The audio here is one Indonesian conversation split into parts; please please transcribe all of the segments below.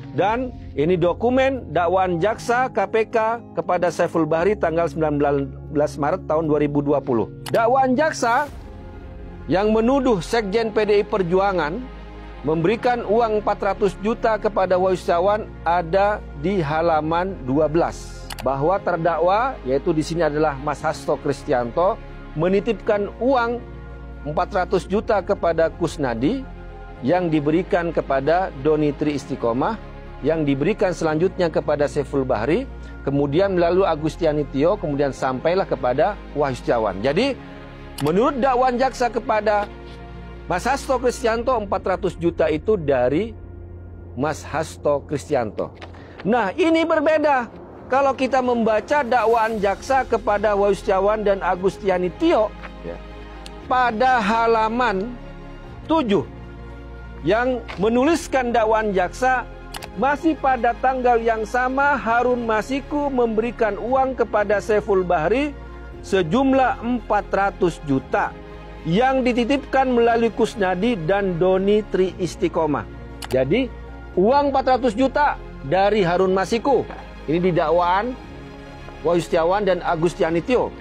Dan ini dokumen dakwaan jaksa KPK kepada Saiful Bahri tanggal 19 Maret tahun 2020. Dakwaan jaksa yang menuduh Sekjen PDI Perjuangan memberikan uang 400 juta kepada Wahyu Setiawan ada di halaman 12. Bahwa terdakwa, yaitu di sini adalah Mas Hasto Kristianto, menitipkan uang 400 juta kepada Kusnadi yang diberikan kepada Doni Tri Istiqomah, yang diberikan selanjutnya kepada Saiful Bahri, kemudian melalui Agustiani Tio, kemudian sampailah kepada Wahyu Setiawan. Jadi, menurut dakwaan jaksa kepada Mas Hasto Kristianto, 400 juta itu dari Mas Hasto Kristianto. Nah, ini berbeda. Kalau kita membaca dakwaan jaksa kepada Wahyu Setiawan dan Agustiani Tio, pada halaman 7, yang menuliskan dakwaan jaksa, masih pada tanggal yang sama Harun Masiku memberikan uang kepada Saiful Bahri sejumlah 400 juta yang dititipkan melalui Kusnadi dan Doni Tri Istiqomah. Jadi uang 400 juta dari Harun Masiku. Ini di dakwaan Wahyu Setiawan dan Agustiani Tio.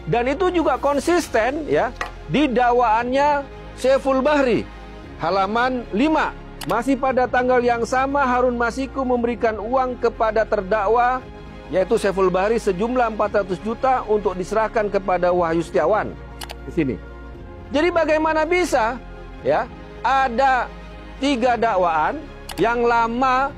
Dan itu juga konsisten ya di dakwaannya Saiful Bahri. Halaman 5. Masih pada tanggal yang sama Harun Masiku memberikan uang kepada terdakwa yaitu Saiful Bahri sejumlah 400 juta untuk diserahkan kepada Wahyu Setiawan. Di sini. Jadi bagaimana bisa ya ada 3 dakwaan yang lama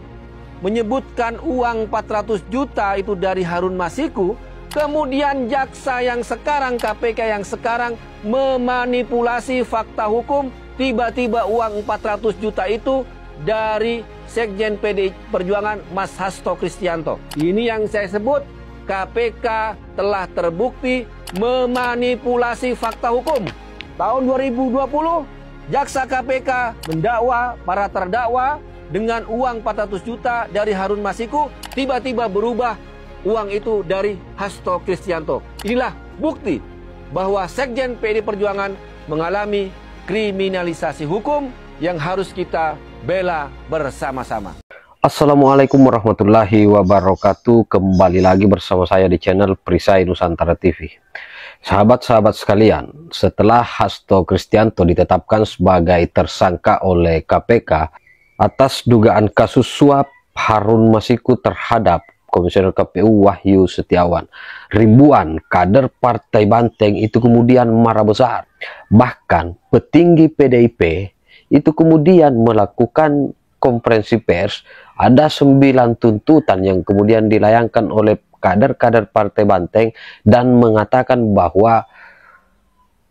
menyebutkan uang 400 juta itu dari Harun Masiku, kemudian jaksa yang sekarang, KPK yang sekarang memanipulasi fakta hukum, tiba-tiba uang 400 juta itu dari Sekjen PDI Perjuangan Mas Hasto Kristianto. Ini yang saya sebut KPK telah terbukti memanipulasi fakta hukum. Tahun 2020, jaksa KPK mendakwa para terdakwa dengan uang 400 juta dari Harun Masiku, tiba-tiba berubah uang itu dari Hasto Kristianto. Inilah bukti bahwa Sekjen PDI Perjuangan mengalami kriminalisasi hukum yang harus kita bela bersama-sama. Assalamualaikum warahmatullahi wabarakatuh. Kembali lagi bersama saya di channel Perisai Nusantara TV. Sahabat-sahabat sekalian, setelah Hasto Kristianto ditetapkan sebagai tersangka oleh KPK atas dugaan kasus suap Harun Masiku terhadap Komisioner KPU Wahyu Setiawan, ribuan kader Partai Banteng itu kemudian marah besar. Bahkan petinggi PDIP itu kemudian melakukan konferensi pers. Ada 9 tuntutan yang kemudian dilayangkan oleh kader-kader Partai Banteng dan mengatakan bahwa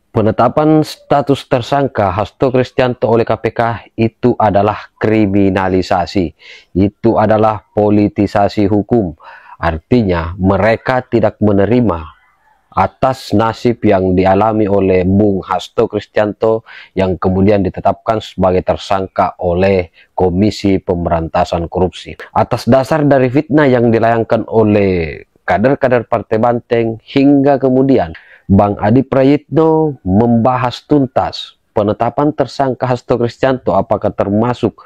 penetapan status tersangka Hasto Kristianto oleh KPK itu adalah kriminalisasi, itu adalah politisasi hukum. Artinya mereka tidak menerima atas nasib yang dialami oleh Bung Hasto Kristianto yang kemudian ditetapkan sebagai tersangka oleh Komisi Pemberantasan Korupsi. Atas dasar dari fitnah yang dilayangkan oleh kader-kader Partai Banteng hingga kemudian Bang Adi Prayitno membahas tuntas penetapan tersangka Hasto Kristianto apakah termasuk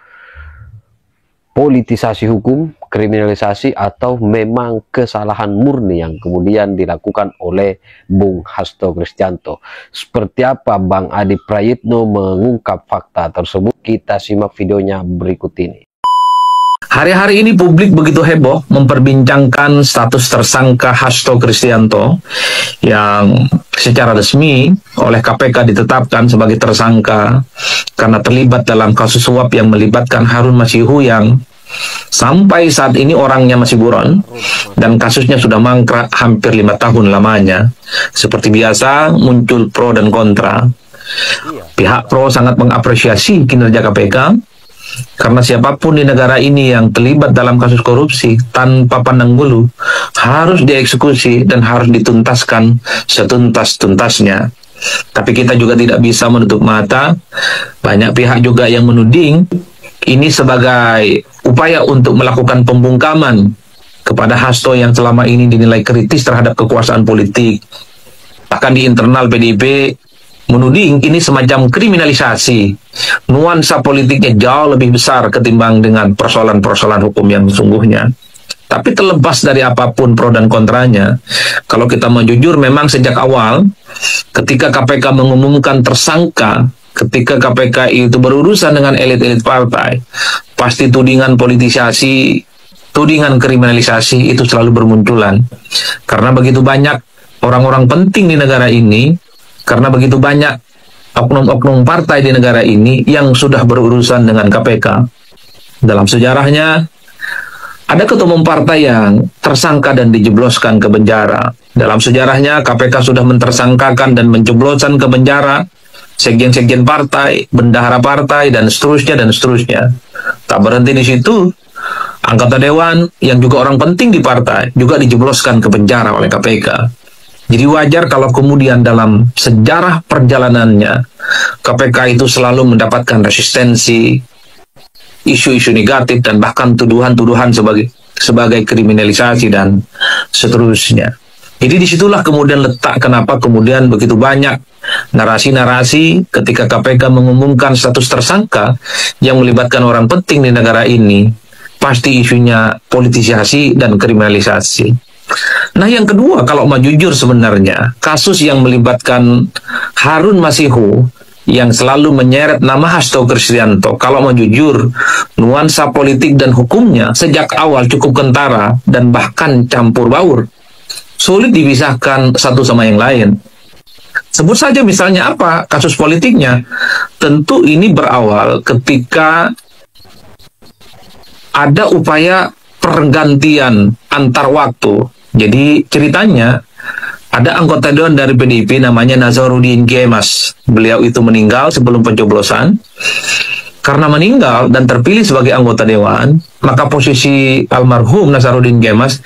politisasi hukum, kriminalisasi, atau memang kesalahan murni yang kemudian dilakukan oleh Bung Hasto Kristianto. Seperti apa Bang Adi Prayitno mengungkap fakta tersebut? Kita simak videonya berikut ini. Hari-hari ini publik begitu heboh memperbincangkan status tersangka Hasto Kristianto yang secara resmi oleh KPK ditetapkan sebagai tersangka karena terlibat dalam kasus suap yang melibatkan Harun Masiku yang sampai saat ini orangnya masih buron dan kasusnya sudah mangkrak hampir 5 tahun lamanya. Seperti biasa muncul pro dan kontra. Pihak pro sangat mengapresiasi kinerja KPK karena siapapun di negara ini yang terlibat dalam kasus korupsi tanpa pandang bulu harus dieksekusi dan harus dituntaskan setuntas-tuntasnya. Tapi kita juga tidak bisa menutup mata, banyak pihak juga yang menuding ini sebagai upaya untuk melakukan pembungkaman kepada Hasto yang selama ini dinilai kritis terhadap kekuasaan politik. Bahkan di internal PDIP menuding ini semacam kriminalisasi. Nuansa politiknya jauh lebih besar ketimbang dengan persoalan-persoalan hukum yang sesungguhnya. Tapi terlepas dari apapun pro dan kontranya, kalau kita mau jujur, memang sejak awal ketika KPK mengumumkan tersangka, ketika KPK itu berurusan dengan elit-elit partai, pasti tudingan politisasi, tudingan kriminalisasi itu selalu bermunculan. Karena begitu banyak orang-orang penting di negara ini, karena begitu banyak oknum-oknum partai di negara ini yang sudah berurusan dengan KPK. Dalam sejarahnya, ada ketua umum partai yang tersangka dan dijebloskan ke penjara. Dalam sejarahnya, KPK sudah mentersangkakan dan menjebloskan ke penjara sekjen-sekjen partai, bendahara partai, dan seterusnya, dan seterusnya. Tak berhenti di situ, anggota dewan yang juga orang penting di partai juga dijebloskan ke penjara oleh KPK. Jadi wajar kalau kemudian dalam sejarah perjalanannya, KPK itu selalu mendapatkan resistensi, isu-isu negatif, dan bahkan tuduhan-tuduhan sebagai kriminalisasi dan seterusnya. Jadi disitulah kemudian letak kenapa kemudian begitu banyak narasi-narasi ketika KPK mengumumkan status tersangka yang melibatkan orang penting di negara ini, pasti isunya politisasi dan kriminalisasi. Nah, yang kedua, kalau mau jujur sebenarnya, kasus yang melibatkan Harun Masihu yang selalu menyeret nama Hasto Kristianto, kalau mau jujur, nuansa politik dan hukumnya sejak awal cukup kentara dan bahkan campur baur. Sulit dipisahkan satu sama yang lain. Sebut saja misalnya apa kasus politiknya. Tentu ini berawal ketika ada upaya pergantian antar waktu. Jadi ceritanya, ada anggota dewan dari PDIP namanya Nazarudin Gemas. Beliau itu meninggal sebelum pencoblosan. Karena meninggal dan terpilih sebagai anggota dewan, maka posisi almarhum Nazarudin Gemas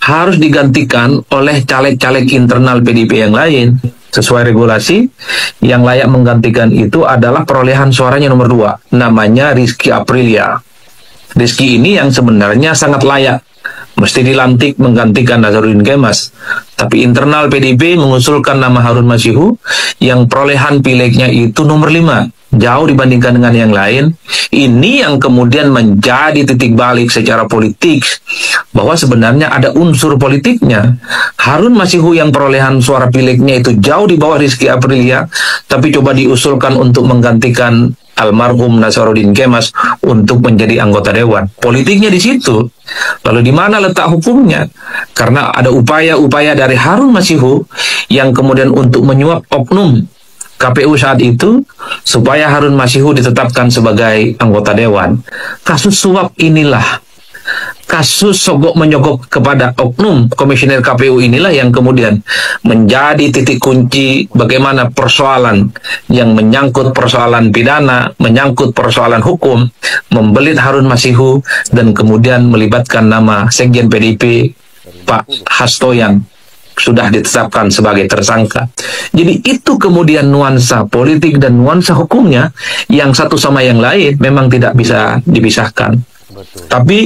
harus digantikan oleh caleg-caleg internal PDIP yang lain. Sesuai regulasi, yang layak menggantikan itu adalah perolehan suaranya nomor 2, namanya Rizky Aprilia. Rizky ini yang sebenarnya sangat layak mesti dilantik menggantikan Nazarudin Gemas. Tapi internal PDIP mengusulkan nama Harun Masihu yang perolehan pileknya itu nomor 5, jauh dibandingkan dengan yang lain. Ini yang kemudian menjadi titik balik secara politik, bahwa sebenarnya ada unsur politiknya. Harun Masihu yang perolehan suara pileknya itu jauh di bawah Rizky Aprilia, tapi coba diusulkan untuk menggantikan almarhum Nazarudin Gemas untuk menjadi anggota dewan. Politiknya di situ. Lalu di mana letak hukumnya? Karena ada upaya-upaya dari Harun Masihu yang kemudian untuk menyuap oknum KPU saat itu supaya Harun Masihu ditetapkan sebagai anggota dewan. Kasus suap inilah, kasus sogok menyogok kepada oknum komisioner KPU inilah yang kemudian menjadi titik kunci bagaimana persoalan yang menyangkut persoalan pidana, menyangkut persoalan hukum, membelit Harun Masihu dan kemudian melibatkan nama Sekjen PDIP Pak Hasto yang sudah ditetapkan sebagai tersangka. Jadi itu kemudian nuansa politik dan nuansa hukumnya yang satu sama yang lain memang tidak bisa dipisahkan. Betul. Tapi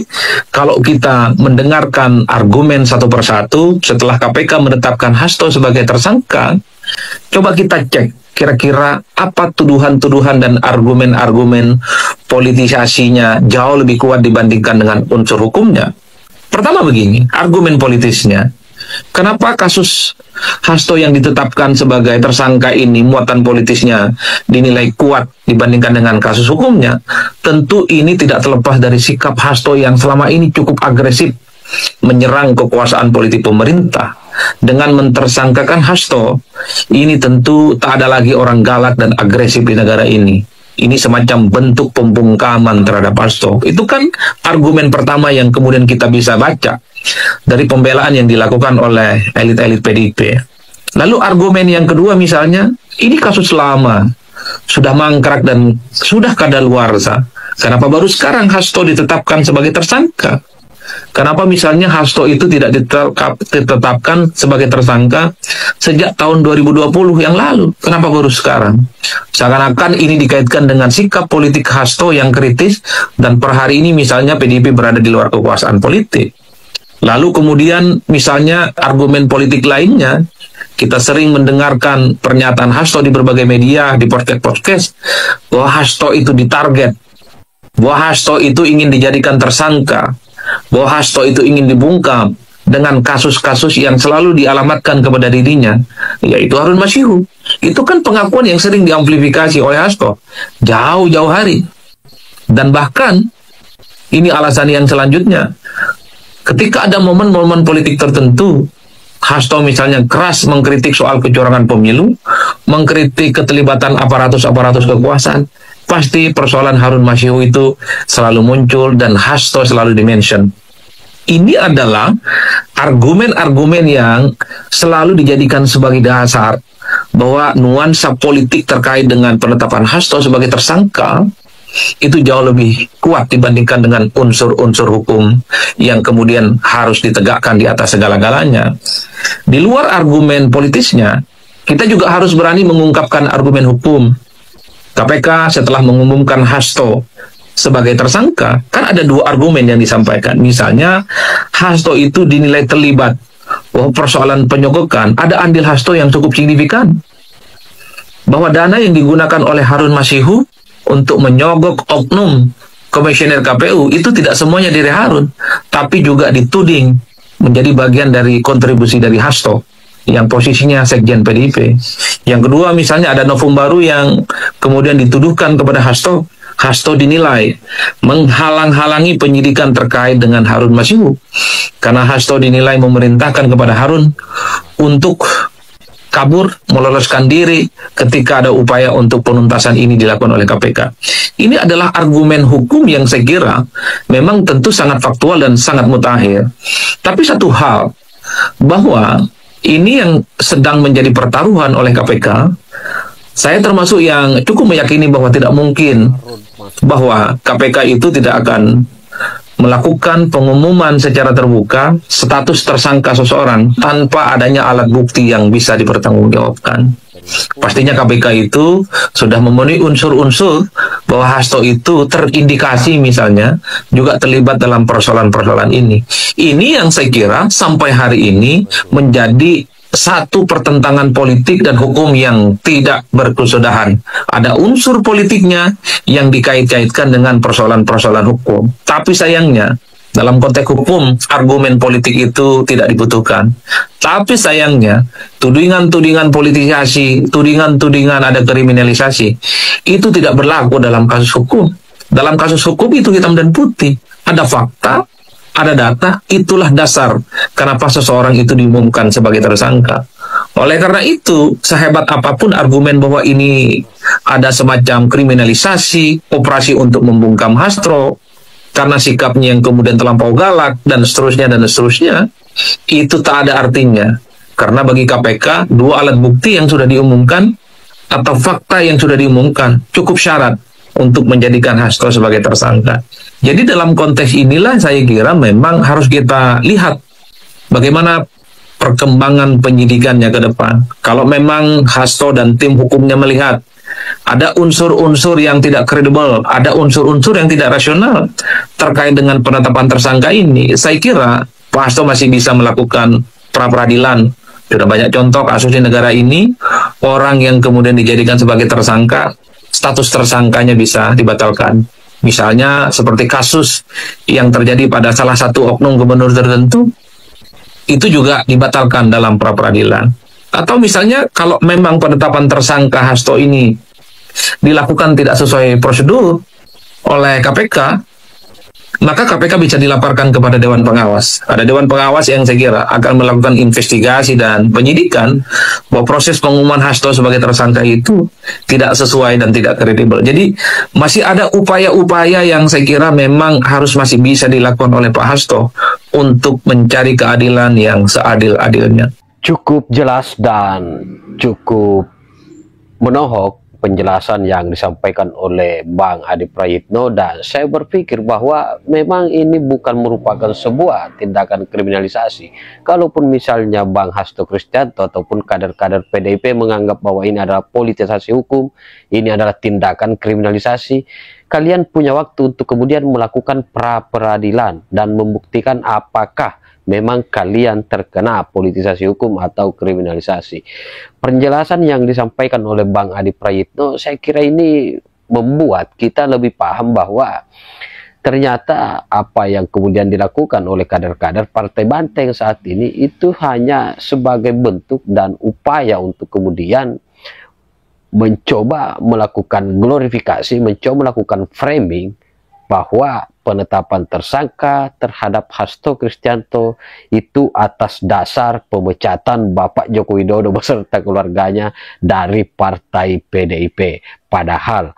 kalau kita mendengarkan argumen satu persatu setelah KPK menetapkan Hasto sebagai tersangka, coba kita cek kira-kira apa tuduhan-tuduhan dan argumen-argumen politisasinya jauh lebih kuat dibandingkan dengan unsur hukumnya. Pertama begini, argumen politisnya. Kenapa kasus Hasto yang ditetapkan sebagai tersangka ini muatan politisnya dinilai kuat dibandingkan dengan kasus hukumnya? Tentu ini tidak terlepas dari sikap Hasto yang selama ini cukup agresif menyerang kekuasaan politik pemerintah. Dengan mentersangkakan Hasto, ini tentu tak ada lagi orang galak dan agresif di negara ini. Ini semacam bentuk pembungkaman terhadap Hasto. Itu kan argumen pertama yang kemudian kita bisa baca dari pembelaan yang dilakukan oleh elit-elit PDIP. Lalu argumen yang kedua misalnya, ini kasus lama, sudah mangkrak dan sudah kadaluarsa. Kenapa baru sekarang Hasto ditetapkan sebagai tersangka? Kenapa misalnya Hasto itu tidak ditetapkan sebagai tersangka sejak tahun 2020 yang lalu? Kenapa baru sekarang? Seakan-akan ini dikaitkan dengan sikap politik Hasto yang kritis dan per hari ini misalnya PDIP berada di luar kekuasaan politik. Lalu kemudian misalnya argumen politik lainnya, kita sering mendengarkan pernyataan Hasto di berbagai media, di podcast-podcast, bahwa Hasto itu ditarget, bahwa Hasto itu ingin dijadikan tersangka, bahwa Hasto itu ingin dibungkam dengan kasus-kasus yang selalu dialamatkan kepada dirinya, yaitu Harun Masihu. Itu kan pengakuan yang sering diamplifikasi oleh Hasto jauh-jauh hari. Dan bahkan, ini alasan yang selanjutnya, ketika ada momen-momen politik tertentu, Hasto misalnya keras mengkritik soal kecurangan pemilu, mengkritik keterlibatan aparatus-aparatus kekuasaan, pasti persoalan Harun Masihu itu selalu muncul dan Hasto selalu dimention. Ini adalah argumen-argumen yang selalu dijadikan sebagai dasar bahwa nuansa politik terkait dengan penetapan Hasto sebagai tersangka itu jauh lebih kuat dibandingkan dengan unsur-unsur hukum yang kemudian harus ditegakkan di atas segala-galanya. Di luar argumen politisnya, kita juga harus berani mengungkapkan argumen hukum. KPK setelah mengumumkan Hasto sebagai tersangka, kan ada dua argumen yang disampaikan. Misalnya, Hasto itu dinilai terlibat bahwa persoalan penyogokan, ada andil Hasto yang cukup signifikan. Bahwa dana yang digunakan oleh Harun Masihu untuk menyogok oknum komisioner KPU itu tidak semuanya dari Harun, tapi juga dituding menjadi bagian dari kontribusi dari Hasto yang posisinya sekjen PDIP. Yang kedua, misalnya ada novum baru yang kemudian dituduhkan kepada Hasto. Hasto dinilai menghalang-halangi penyidikan terkait dengan Harun Masihu karena Hasto dinilai memerintahkan kepada Harun untuk kabur, meloloskan diri ketika ada upaya untuk penuntasan ini dilakukan oleh KPK. Ini adalah argumen hukum yang saya kira memang tentu sangat faktual dan sangat mutakhir. Tapi satu hal, bahwa ini yang sedang menjadi pertaruhan oleh KPK, saya termasuk yang cukup meyakini bahwa tidak mungkin bahwa KPK itu tidak akan melakukan pengumuman secara terbuka status tersangka seseorang tanpa adanya alat bukti yang bisa dipertanggungjawabkan. Pastinya KPK itu sudah memenuhi unsur-unsur bahwa Hasto itu terindikasi misalnya juga terlibat dalam persoalan-persoalan ini. Ini yang saya kira sampai hari ini menjadi satu pertentangan politik dan hukum yang tidak berkesudahan. Ada unsur politiknya yang dikait-kaitkan dengan persoalan-persoalan hukum. Tapi sayangnya, dalam konteks hukum, argumen politik itu tidak dibutuhkan. Tapi sayangnya, tudingan-tudingan politisasi, tudingan-tudingan ada kriminalisasi, itu tidak berlaku dalam kasus hukum. Dalam kasus hukum itu hitam dan putih. Ada fakta, ada data, itulah dasar kenapa seseorang itu diumumkan sebagai tersangka. Oleh karena itu, sehebat apapun argumen bahwa ini ada semacam kriminalisasi, operasi untuk membungkam Hasto, karena sikapnya yang kemudian terlampau galak, dan seterusnya, itu tak ada artinya. Karena bagi KPK, dua alat bukti yang sudah diumumkan, atau fakta yang sudah diumumkan, cukup syarat untuk menjadikan Hasto sebagai tersangka. Jadi dalam konteks inilah saya kira memang harus kita lihat bagaimana perkembangan penyidikannya ke depan. Kalau memang Hasto dan tim hukumnya melihat ada unsur-unsur yang tidak kredibel, ada unsur-unsur yang tidak rasional terkait dengan penetapan tersangka ini, saya kira Pak Hasto masih bisa melakukan pra-peradilan. Sudah banyak contoh kasus di negara ini, orang yang kemudian dijadikan sebagai tersangka, status tersangkanya bisa dibatalkan. Misalnya seperti kasus yang terjadi pada salah satu oknum gubernur tertentu, itu juga dibatalkan dalam pra-peradilan. Atau misalnya kalau memang penetapan tersangka Hasto ini dilakukan tidak sesuai prosedur oleh KPK, maka KPK bisa dilaporkan kepada Dewan Pengawas. Ada Dewan Pengawas yang saya kira akan melakukan investigasi dan penyidikan bahwa proses pengumuman Hasto sebagai tersangka itu tidak sesuai dan tidak kredibel. Jadi masih ada upaya-upaya yang saya kira memang harus masih bisa dilakukan oleh Pak Hasto untuk mencari keadilan yang seadil-adilnya. Cukup jelas dan cukup menohok penjelasan yang disampaikan oleh Bang Adi Prayitno, dan saya berpikir bahwa memang ini bukan merupakan sebuah tindakan kriminalisasi. Kalaupun misalnya Bang Hasto Kristianto ataupun kader-kader PDIP menganggap bahwa ini adalah politisasi hukum, ini adalah tindakan kriminalisasi, kalian punya waktu untuk kemudian melakukan pra-peradilan dan membuktikan apakah memang kalian terkena politisasi hukum atau kriminalisasi. Penjelasan yang disampaikan oleh Bang Adi Prayitno, saya kira ini membuat kita lebih paham bahwa ternyata apa yang kemudian dilakukan oleh kader-kader Partai Banteng saat ini itu hanya sebagai bentuk dan upaya untuk kemudian mencoba melakukan glorifikasi, mencoba melakukan framing bahwa penetapan tersangka terhadap Hasto Kristianto itu atas dasar pemecatan Bapak Joko Widodo beserta keluarganya dari Partai PDIP. Padahal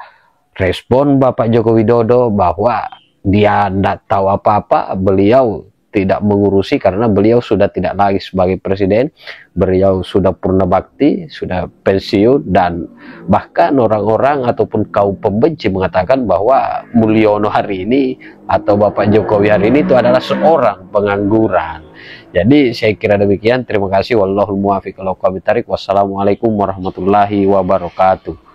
respon Bapak Joko Widodo bahwa dia tidak tahu apa-apa, beliau tidak mengurusi karena beliau sudah tidak lagi sebagai presiden, beliau sudah purna bakti, sudah pensiun, dan bahkan orang-orang ataupun kaum pembenci mengatakan bahwa Mulyono hari ini atau Bapak Jokowi hari ini itu adalah seorang pengangguran. Jadi saya kira demikian, terima kasih. Wallahul muwaffiq ila aqwamit thariq. Wassalamualaikum warahmatullahi wabarakatuh.